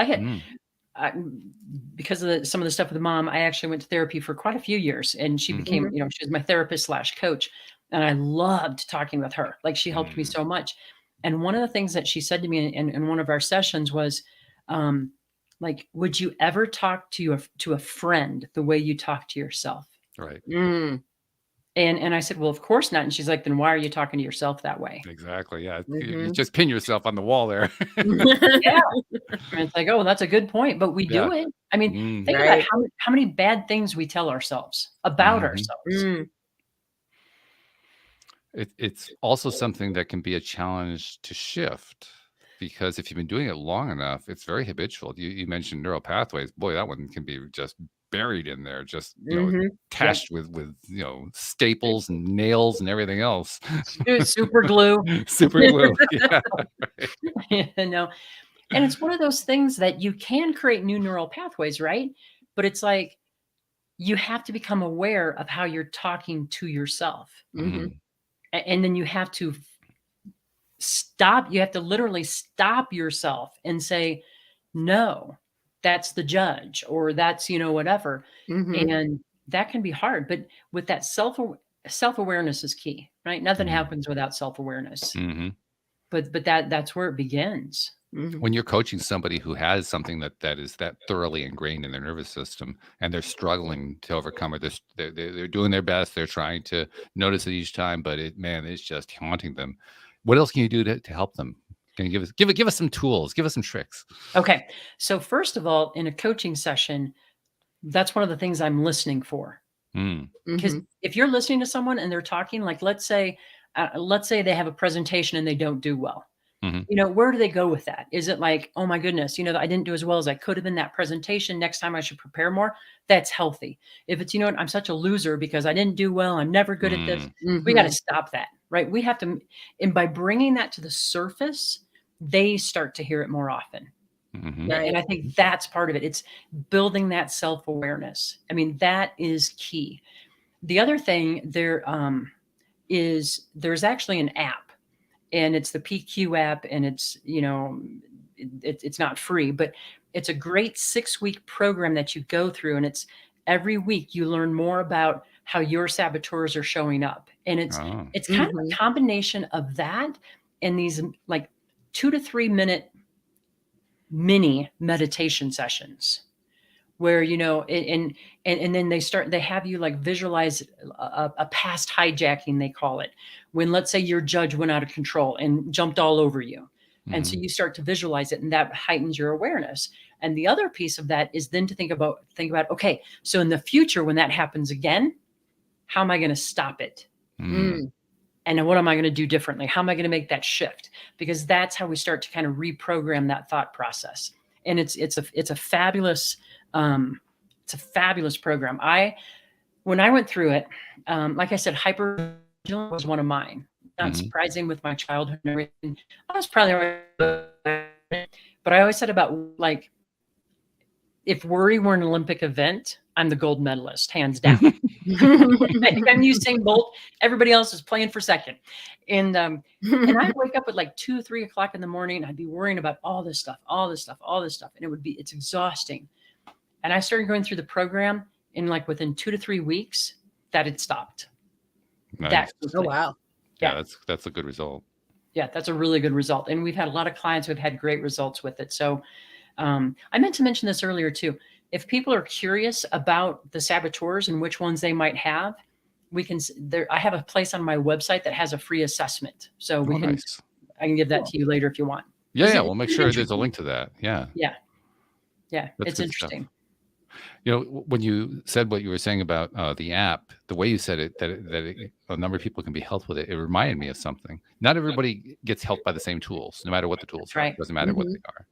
Because of some of the stuff with mom, I actually went to therapy for quite a few years and she became, she was my therapist / coach. And I loved talking with her. Like she helped me so much. And one of the things that she said to me in one of our sessions was, like, would you ever talk to a friend the way you talk to yourself? Right. And I said, well, of course not. And she's like, then why are you talking to yourself that way? Exactly. Yeah. You just pin yourself on the wall there. Yeah. And it's like, oh, that's a good point. But we do it. I mean, think about how many bad things we tell ourselves about ourselves. It's also something that can be a challenge to shift, because if you've been doing it long enough, it's very habitual. You mentioned neural pathways. Boy, that one can be just buried in there, just attached with staples and nails and everything else. Super glue. Super glue. Yeah. Right. And it's one of those things that you can create new neural pathways, right? But it's like you have to become aware of how you're talking to yourself. And then you have to stop. You have to literally stop yourself and say, no, that's the judge, or that's, whatever. And that can be hard. But with that self-awareness is key, right? Nothing happens without self-awareness. But that's where it begins. When you're coaching somebody who has something that is that thoroughly ingrained in their nervous system and they're struggling to overcome it, they're doing their best. They're trying to notice it each time, but it's just haunting them. What else can you do to help them? Can you give us some tools? Give us some tricks. Okay. So first of all, in a coaching session, that's one of the things I'm listening for. Because if you're listening to someone and they're talking, like let's say they have a presentation and they don't do well. Where do they go with that? Is it like, oh my goodness, I didn't do as well as I could have in that presentation. Next time I should prepare more. That's healthy. If it's, I'm such a loser because I didn't do well, I'm never good at this. We got to stop that, right? We have to, and by bringing that to the surface, they start to hear it more often. Right. And I think that's part of it. It's building that self-awareness. I mean, that is key. The other thing there's actually an app. And it's the PQ app, and it's, it's not free, but it's a great 6-week program that you go through. And it's every week you learn more about how your saboteurs are showing up. And it's kind of a combination of that and these like 2 to 3 minute mini meditation sessions where, you know, and then they have you like visualize a past hijacking, they call it, when let's say your judge went out of control and jumped all over you. And so you start to visualize it, and that heightens your awareness. And the other piece of that is then to think about, okay, so in the future, when that happens again, how am I going to stop it? And then what am I going to do differently? How am I going to make that shift? Because that's how we start to kind of reprogram that thought process. And it's a fabulous program. When I went through it, like I said, hypervigilance was one of mine. Not surprising with my childhood and everything. I was probably, but I always said about like, if worry were an Olympic event, I'm the gold medalist, hands down. I'm Usain Bolt. Everybody else is playing for second. And I'd wake up at like 2, 3 o'clock in the morning. I'd be worrying about all this stuff. And it's exhausting. And I started going through the program, and like within 2 to 3 weeks, that had stopped. Nice. Oh, wow. Yeah, that's a good result. Yeah, that's a really good result. And we've had a lot of clients who have had great results with it. So I meant to mention this earlier too. If people are curious about the saboteurs and which ones they might have, I have a place on my website that has a free assessment. So I can give that to you later if you want. Yeah, we'll make sure there's a link to that. Yeah. Yeah, it's interesting. Stuff. You know, when you said what you were saying about the app, the way you said it, that a number of people can be helped with it, it reminded me of something. Not everybody gets helped by the same tools, no matter what the tools are. It doesn't matter what they are.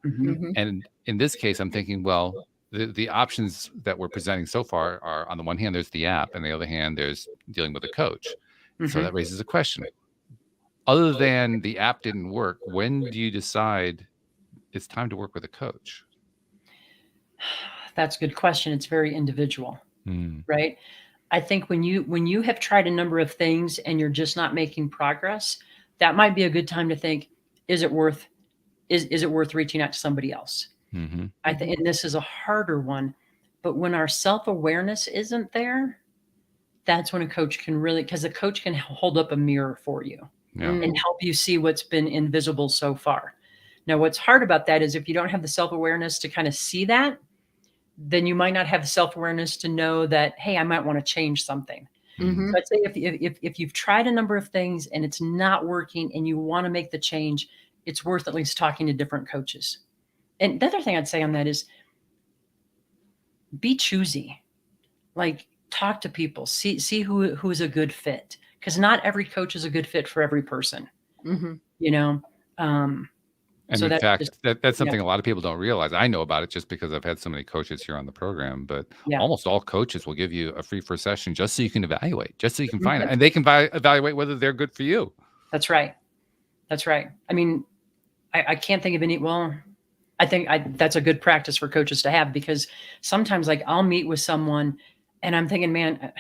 And in this case, I'm thinking, well, the options that we're presenting so far are, on the one hand, there's the app, and the other hand, there's dealing with a coach. So that raises a question. Other than the app didn't work, when do you decide it's time to work with a coach? That's a good question. It's very individual, right? I think when you have tried a number of things and you're just not making progress, that might be a good time to think, is it worth reaching out to somebody else? I think, and this is a harder one, but when our self-awareness isn't there, that's when a coach can really, because a coach can hold up a mirror for you and help you see what's been invisible so far. Now, what's hard about that is if you don't have the self-awareness to kind of see that, then you might not have the self-awareness to know that, hey, I might want to change something. So I'd say if you've tried a number of things and it's not working and you want to make the change, it's worth at least talking to different coaches. And the other thing I'd say on that is be choosy. Like, talk to people, see who is a good fit, because not every coach is a good fit for every person. You know. And so in fact, that's something a lot of people don't realize. I know about it just because I've had so many coaches here on the program, but almost all coaches will give you a free first session just so you can evaluate, just so you can find it. And they can evaluate whether they're good for you. That's right. I mean, I can't think of any, I think that's a good practice for coaches to have, because sometimes like I'll meet with someone and I'm thinking, man,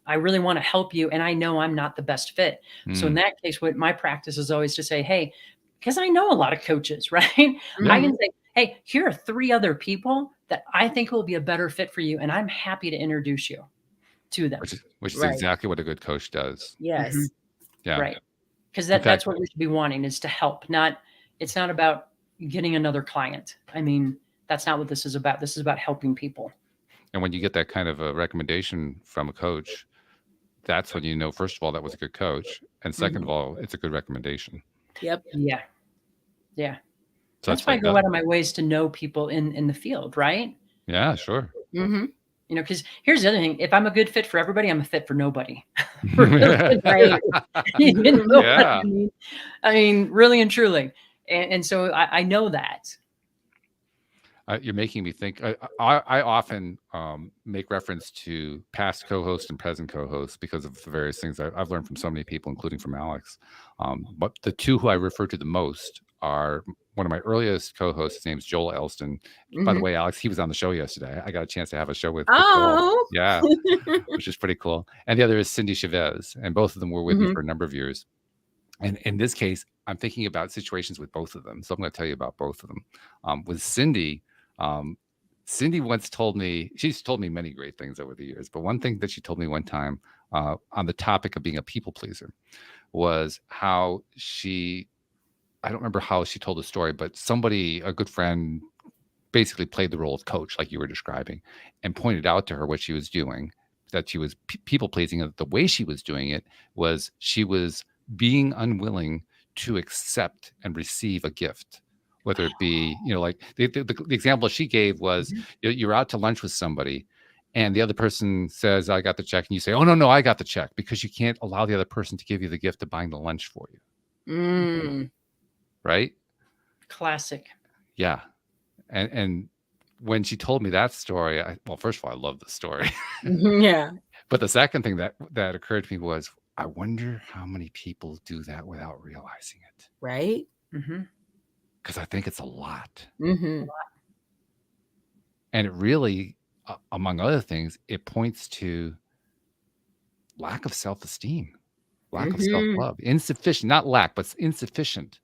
I really want to help you. And I know I'm not the best fit. So in that case, what my practice is always to say, hey, because I know a lot of coaches, right? I can say, hey, here are 3 other people that I think will be a better fit for you. And I'm happy to introduce you to them. Which is exactly what a good coach does. Yes. Yeah. Right. Because that's what we should be wanting, is to help. It's not about getting another client. I mean, that's not what this is about. This is about helping people. And when you get that kind of a recommendation from a coach, that's when you know, first of all, that was a good coach. And second of all, it's a good recommendation. Yep. Yeah. So that's why I go out of my ways to know people in the field, right? Yeah, sure. You know, because here's the other thing. If I'm a good fit for everybody, I'm a fit for nobody. Right. You know what I mean? I mean, really and truly. And so I know that. You're making me think. I often make reference to past co-hosts and present co-hosts because of the various things I've learned from so many people, including from Alex. But the 2 who I refer to the most are one of my earliest co-hosts. His name's Joel Elston. By the way, Alex, he was on the show yesterday. I got a chance to have a show with Joel. Yeah, which is pretty cool. And the other is Cindy Chavez, and both of them were with me for a number of years. And in this case, I'm thinking about situations with both of them. So I'm going to tell you about both of them. With Cindy, Cindy once told me, she's told me many great things over the years, but one thing that she told me one time on the topic of being a people pleaser was how I don't remember how she told the story, but a good friend basically played the role of coach, like you were describing, and pointed out to her what she was doing, that she was people pleasing, and the way she was doing it was she was being unwilling to accept and receive a gift, whether it be, like the example she gave was you're out to lunch with somebody and the other person says, I got the check. And you say, oh, no, I got the check, because you can't allow the other person to give you the gift of buying the lunch for you. Right? Classic. Yeah. And when she told me that story, well, first of all, I love the story. Yeah. But the second thing that occurred to me was, I wonder how many people do that without realizing it. Right? Because I think it's a lot. Mm-hmm. And it really, among other things, it points to lack of self-esteem, lack of self-love, insufficient, not lack, but insufficient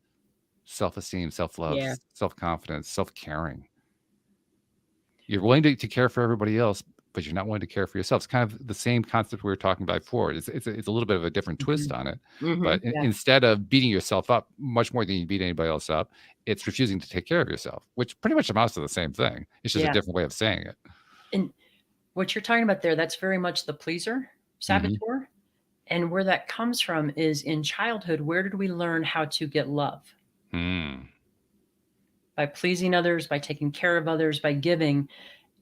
self-esteem, self-love, self-confidence, self-caring. You're willing to care for everybody else, but you're not willing to care for yourself. It's kind of the same concept we were talking about before. It's a little bit of a different twist on it. But instead of beating yourself up much more than you beat anybody else up, it's refusing to take care of yourself, which pretty much amounts to the same thing. It's just a different way of saying it. And what you're talking about there, that's very much the pleaser, saboteur. And where that comes from is in childhood, where did we learn how to get love? By pleasing others, by taking care of others, by giving.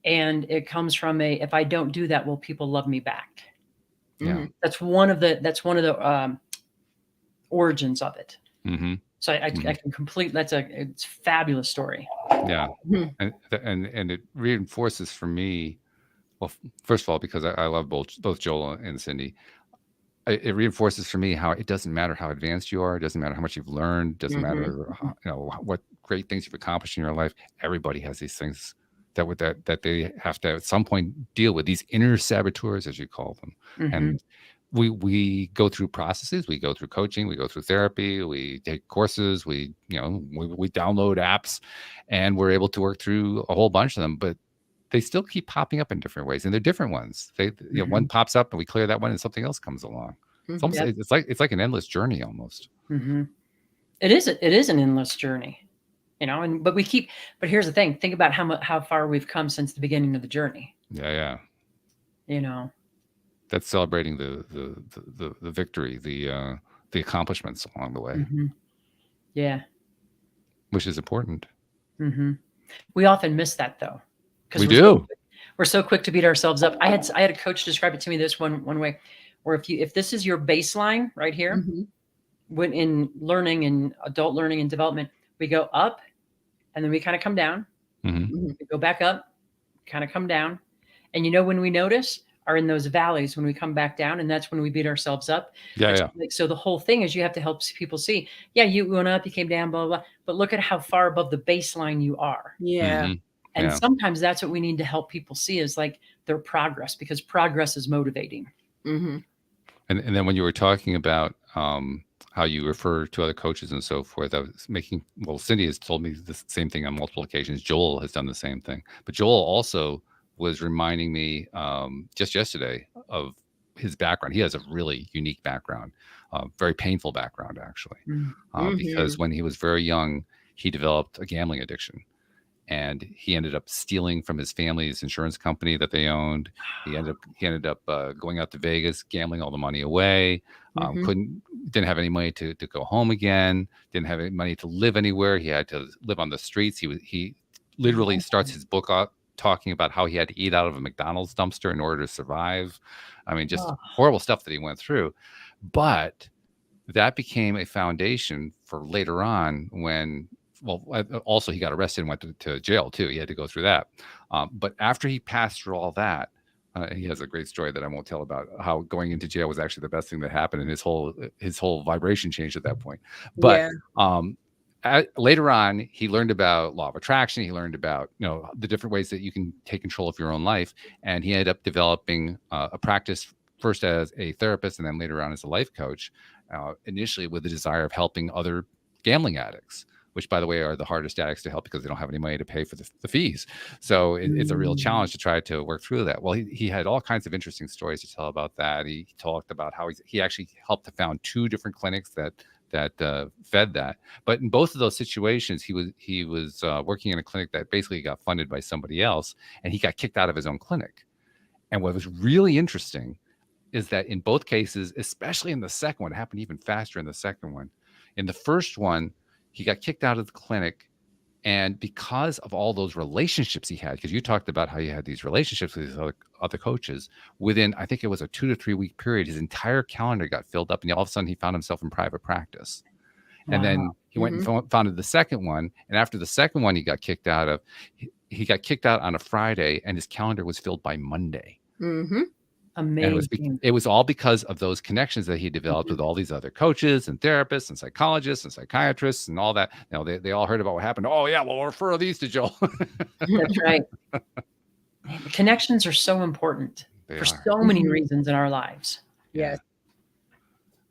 And it comes from if I don't do that, will people love me back? Yeah. That's one of the origins of it. So I can complete, it's a fabulous story. Yeah. And it reinforces for me, well, first of all, because I love both Joel and Cindy, it reinforces for me how it doesn't matter how advanced you are. It doesn't matter how much you've learned. It doesn't matter what great things you've accomplished in your life. Everybody has these things that they have to at some point deal with, these inner saboteurs, as you call them. And we go through processes, we go through coaching, we go through therapy, we take courses, we download apps, and we're able to work through a whole bunch of them, but they still keep popping up in different ways, and they're different ones. One pops up and we clear that one and something else comes along. It's almost, it's like an endless journey almost. It is an endless journey. But here's the thing. Think about how far we've come since the beginning of the journey. Yeah. That's celebrating the victory, the accomplishments along the way. Yeah. Which is important. We often miss that though. We do. We're so quick to beat ourselves up. I had a coach describe it to me this one way, where if this is your baseline right here, when in learning and adult learning and development, we go up and then we kind of come down. We go back up, kind of come down. And when we notice are in those valleys when we come back down, and that's when we beat ourselves up. So the whole thing is you have to help people see, you went up, you came down, blah, blah, blah, but look at how far above the baseline you are. And sometimes that's what we need to help people see is like their progress, because progress is motivating. And then when you were talking about how you refer to other coaches and so forth, I was Cindy has told me the same thing on multiple occasions. Joel has done the same thing, but Joel also was reminding me just yesterday of his background. He has a really unique background, very painful background actually, because when he was very young, he developed a gambling addiction. And he ended up stealing from his family's insurance company that they owned. He ended up going out to Vegas, gambling all the money away. Didn't have any money to go home again. Didn't have any money to live anywhere. He had to live on the streets. He literally starts his book out talking about how he had to eat out of a McDonald's dumpster in order to survive. I mean, just horrible stuff that he went through. But that became a foundation for later on when. Well, also he got arrested and went to jail too. He had to go through that. But after he passed through all that, he has a great story that I won't tell about how going into jail was actually the best thing that happened, and his whole vibration changed at that point. But later on, he learned about law of attraction. He learned about the different ways that you can take control of your own life, and he ended up developing a practice first as a therapist and then later on as a life coach. Initially, with the desire of helping other gambling addicts, which, by the way, are the hardest addicts to help because they don't have any money to pay for the fees. So it's a real challenge to try to work through that. Well, he had all kinds of interesting stories to tell about that. He talked about how he actually helped to found 2 different clinics that fed that. But in both of those situations, he was working in a clinic that basically got funded by somebody else, and he got kicked out of his own clinic. And what was really interesting is that in both cases, especially in the second one, it happened even faster in the second one. In the first one, he got kicked out of the clinic, and because of all those relationships he had, because you talked about how you had these relationships with these other coaches, within, I think it was a 2 to 3 week period, his entire calendar got filled up, and all of a sudden he found himself in private practice. And then he went and founded the second one. And after the second one he got kicked out of, he got kicked out on a Friday, and his calendar was filled by Monday. Amazing. And it was all because of those connections that he developed with all these other coaches and therapists and psychologists and psychiatrists and all that. You know, they all heard about what happened. Oh yeah, well, we'll refer these to Joel. That's right. Connections are so important for so many reasons in our lives. Yes.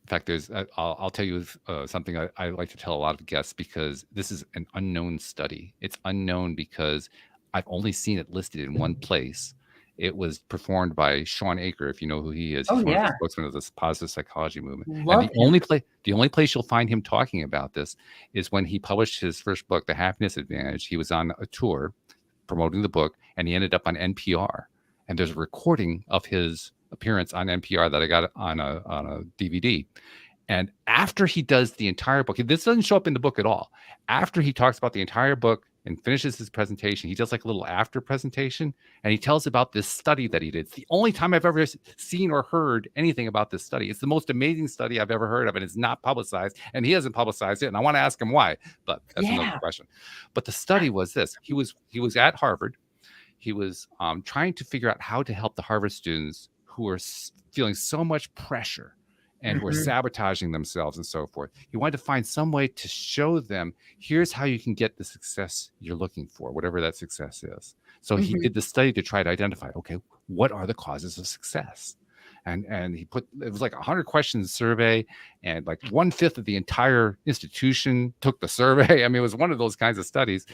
In fact, I'll tell you something I like to tell a lot of guests, because this is an unknown study. It's unknown because I've only seen it listed in one place. It was performed by Sean Aker, if you know who he is. He's one of the spokesmen of this positive psychology movement. And the only place you'll find him talking about this is when he published his first book, The Happiness Advantage. He was on a tour promoting the book, and he ended up on NPR. And there's a recording of his appearance on NPR that I got on a DVD. And after he does the entire book, this doesn't show up in the book at all. After he talks about the entire book and finishes his presentation, he does like a little after presentation, and he tells about this study that he did. It's the only time I've ever seen or heard anything about this study. It's the most amazing study I've ever heard of, and it's not publicized, and he hasn't publicized it. And I want to ask him why, but that's another question. But the study was this: he was at Harvard. He was trying to figure out how to help the Harvard students who were feeling so much pressure and were sabotaging themselves and so forth. He wanted to find some way to show them, here's how you can get the success you're looking for, whatever that success is. So he did the study to try to identify, okay, what are the causes of success? And he it was like 100 questions survey, and like 1/5 of the entire institution took the survey. I mean, it was one of those kinds of studies.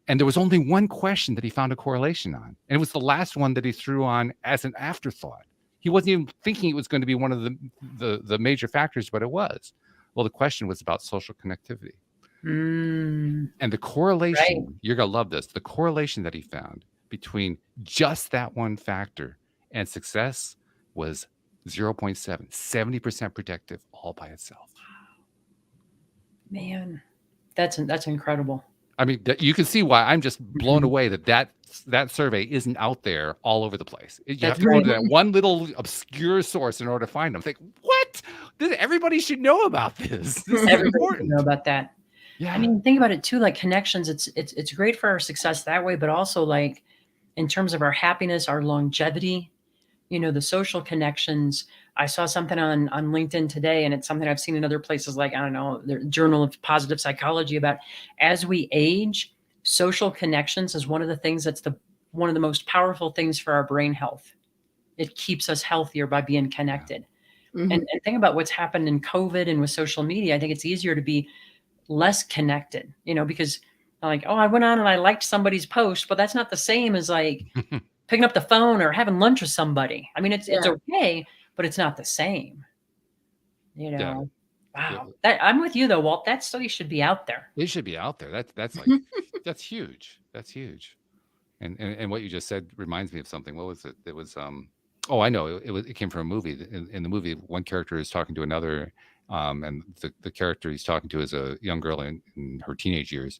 And there was only one question that he found a correlation on. And it was the last one that he threw on as an afterthought. He wasn't even thinking it was going to be one of the major factors, but it was. Well, the question was about social connectivity. And the correlation, you're going to love this, the correlation that he found between just that one factor and success was 0.7, 70% predictive all by itself. Man, that's incredible. I mean, you can see why I'm just blown away that survey isn't out there all over the place. You have to go to that one little obscure source in order to find them. Think, what? Everybody should know about this. This is important. Should know about that. Yeah. I mean, think about it too. Like connections, it's great for our success that way, but also like in terms of our happiness, our longevity. You know, the social connections. I saw something on LinkedIn today, and it's something I've seen in other places, like, I don't know, the Journal of Positive Psychology, about as we age, social connections is one of the things that's one of the most powerful things for our brain health. It keeps us healthier by being connected. And think about what's happened in COVID and with social media. I think it's easier to be less connected, you know, because like, oh, I went on and I liked somebody's post, but that's not the same as like picking up the phone or having lunch with somebody. I mean, it's okay, but it's not the same. You know, wow. I'm with you though, Walt. That study should be out there. It should be out there. That's like that's huge. That's huge. And what you just said reminds me of something. What was it? It was oh, I know. It came from a movie. In the movie, one character is talking to another, and the character he's talking to is a young girl in her teenage years,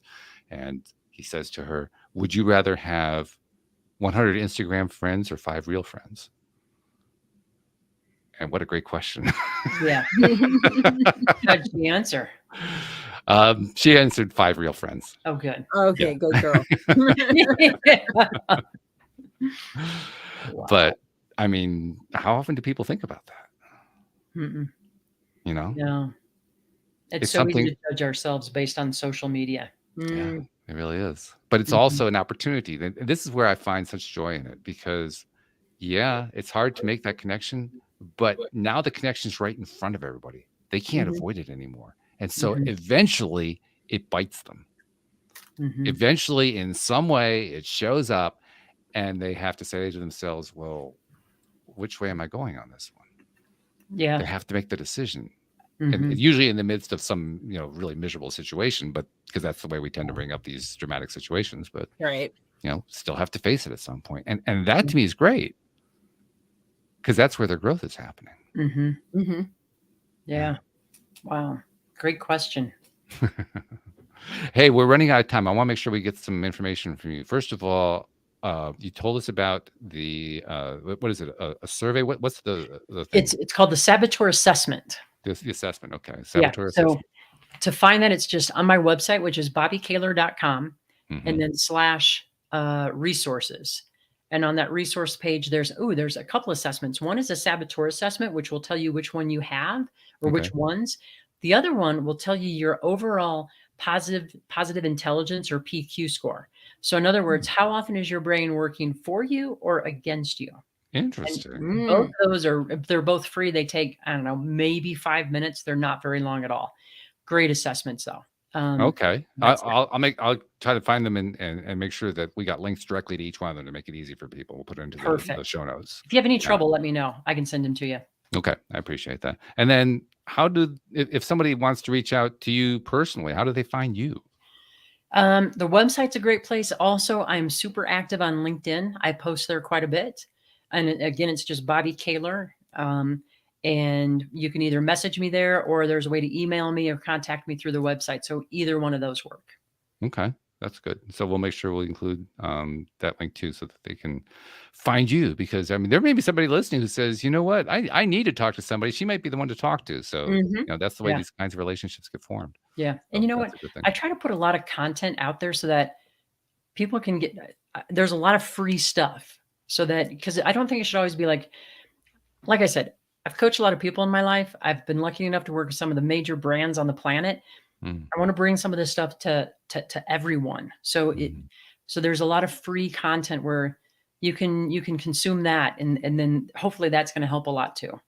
and he says to her, "Would you rather have 100 Instagram friends or 5 real friends?" And what a great question. Yeah. How did she answer? She answered 5 real friends. Oh, good. Okay, good girl. Wow. But I mean, how often do people think about that? Mm-mm. You know? No. It's so easy to judge ourselves based on social media. Yeah, it really is. But it's also an opportunity. And this is where I find such joy in it, because it's hard to make that connection, but now the connection's right in front of everybody. They can't avoid it anymore. And so eventually it bites them. Eventually, in some way, it shows up, and they have to say to themselves, well, which way am I going on this one? Yeah. They have to make the decision. And usually in the midst of some, really miserable situation, but because that's the way we tend to bring up these dramatic situations, but still have to face it at some point. And that to me is great because that's where their growth is happening. Yeah. Wow. Great question. Hey, we're running out of time. I want to make sure we get some information from you. First of all, you told us about the what is it? A survey? What's the thing? It's called the Saboteur Assessment. The assessment. Okay. Saboteur assessment. So to find that, it's just on my website, which is bobbykahler.com, and then / resources. And on that resource page, there's a couple assessments. One is a saboteur assessment, which will tell you which one you have or which ones. The other one will tell you your overall positive intelligence or PQ score. So in other words, how often is your brain working for you or against you? Interesting. Both of those they're both free. They take, I don't know, maybe 5 minutes. They're not very long at all. Great assessments though. Okay. I'll try to find them and make sure that we got links directly to each one of them to make it easy for people. We'll put it into the show notes. If you have any trouble, let me know. I can send them to you. Okay. I appreciate that. And then if somebody wants to reach out to you personally, how do they find you? The website's a great place. Also, I'm super active on LinkedIn. I post there quite a bit. And again, it's just Bobbi Kahler. And you can either message me there or there's a way to email me or contact me through the website. So either one of those work. Okay. That's good. So we'll make sure we'll include that link too, so that they can find you, because there may be somebody listening who says, you know what, I need to talk to somebody. She might be the one to talk to. So that's the way these kinds of relationships get formed. Yeah. And you know what? I try to put a lot of content out there so that people can there's a lot of free stuff so that, because I don't think it should always be like I said, I've coached a lot of people in my life. I've been lucky enough to work with some of the major brands on the planet. I want to bring some of this stuff to everyone. So so there's a lot of free content where you can consume that, and then hopefully that's going to help a lot too.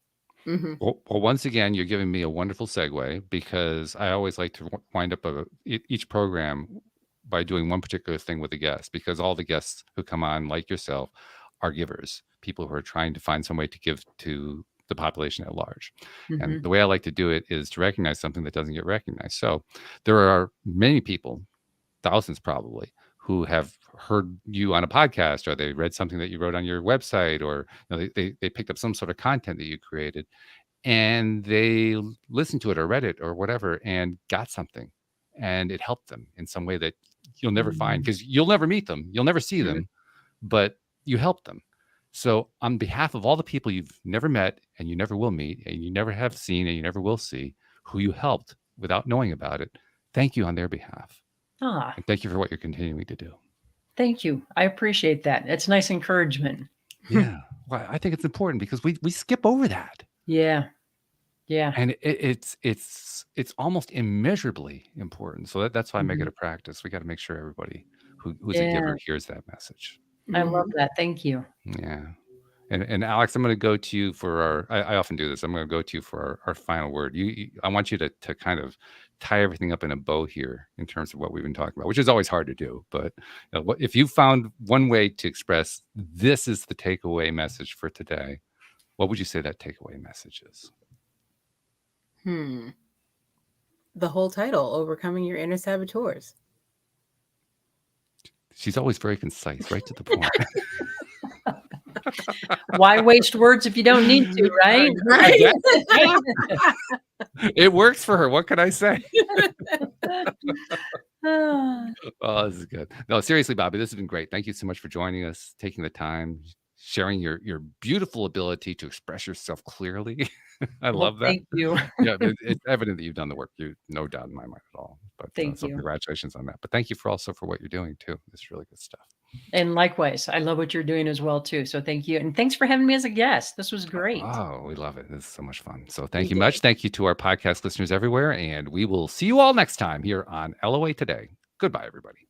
Well, once again, you're giving me a wonderful segue, because I always like to wind up each program by doing one particular thing with a guest, because all the guests who come on, like yourself, are givers, people who are trying to find some way to give to the population at large. And the way I like to do it is to recognize something that doesn't get recognized. So there are many people, thousands probably, who have heard you on a podcast, or they read something that you wrote on your website, or they picked up some sort of content that you created, and they listened to it or read it or whatever and got something, and it helped them in some way that you'll never find, because you'll never meet them, you'll never see them, but you helped them. So on behalf of all the people you've never met and you never will meet and you never have seen and you never will see, who you helped without knowing about it, thank you on their behalf. And thank you for what you're continuing to do. Thank you. I appreciate that. It's nice encouragement. Yeah. Well, I think it's important, because we skip over that. Yeah. Yeah. And it's almost immeasurably important. So that's why I make it a practice. We got to make sure everybody who's a giver hears that message. I love that. Thank you. Yeah. And Alex, I'm going to go to you for I often do this. I'm going to go to you for our final word. I want you to kind of tie everything up in a bow here in terms of what we've been talking about, which is always hard to do. But if you found one way to express, this is the takeaway message for today, what would you say that takeaway message is? The whole title, Overcoming Your Inner Saboteurs. She's always very concise, right to the point. Why waste words if you don't need to, right? Right. It works for her. What can I say? Oh, this is good. No, seriously, Bobbi, this has been great. Thank you so much for joining us, taking the time, sharing your beautiful ability to express yourself clearly. I love that. Thank you. Yeah, it's evident that you've done the work. No doubt in my mind at all. But thank so you. Congratulations on that. But thank you for what you're doing too. It's really good stuff. And likewise, I love what you're doing as well too. So thank you. And thanks for having me as a guest. This was great. Oh, we love it. This is so much fun. So thank you much. Thank you to our podcast listeners everywhere. And we will see you all next time here on LOA Today. Goodbye, everybody.